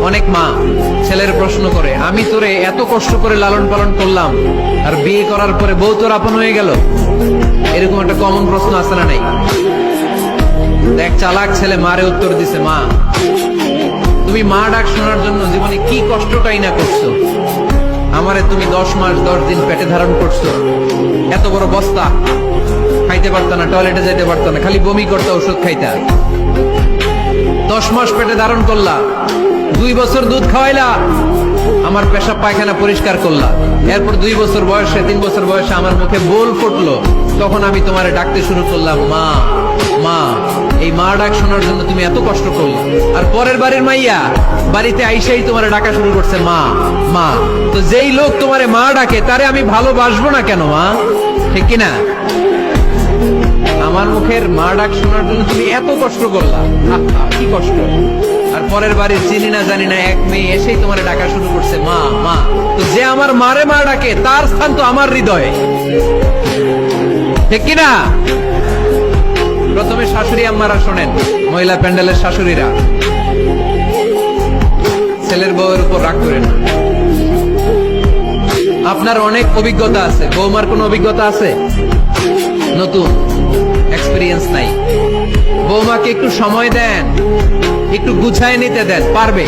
অনেক মা ছেলের প্রশ্ন করে, আমি তোরে এত কষ্ট করে লালন পালন করলাম, আর বিয়ে করার পরে বউ তোর আপন হয়ে গেল। এরকম একটা কমন প্রশ্ন আছে না নাই? এক চালাক ছেলে মারে উত্তর দিছে, মা তুমি মা ডাক শোনার জন্য জীবনে কি কষ্টটাই না করছো। আমারে তুমি 10 মাস 10 দিন পেটে ধারণ করছো, এত বড় বস্তা, খাইতে পারতো না, টয়লেটে যেতে পারতো না, খালি বমি করতে, ওষুধ খাইতা। 10 মাস পেটে ধারণ করলা, 2 বছর দুধ খাওয়াইলা, আমার পেশাব পায়খানা পরিষ্কার করলা। এরপর 2 বছর বয়সে 3 বছর বয়সে আমার মুখে বোল ফুটলো, তখন আমি তোমারে ডাকতে শুরু করলাম, মা মা। এই মা ডাক শোনার জন্য তুমি এত কষ্ট করলা, আর পরের বাড়ির মাইয়া বাড়িতে আইসাই তোমারে ডাকা শুরু করছে মা মা। তো যেই লোক তোমারে মা ডাকে তারে আমি ভালোবাসবো না কেন মা? ঠিক কিনা? আমার মুখের মা ডাক শোনার জন্য তুমি এত কষ্ট করলা, কি কষ্ট। আর পরের বাড়ির চিনি না জানি না এক মেয়ে এসেই তোমার ডাকা শুরু করছে মা মা। তো যে আমার মারে মা ডাকে তার স্থান তো আমার হৃদয়ে, ঠিক কিনা? প্রথমে শাশুড়ি আম্মারা শোনেন, মহিলা প্যান্ডেলের শাশুড়িরা, ছেলের বউয়ের উপর রাগ করেন না। আপনার অনেক অভিজ্ঞতা আছে, বৌমার কোনো অভিজ্ঞতা আছে? নতুন এক্সপেরিয়েন্স নাই। বৌমাকে একটু সময় দেন, একটু গুছায় নিতে দেন, পারবে।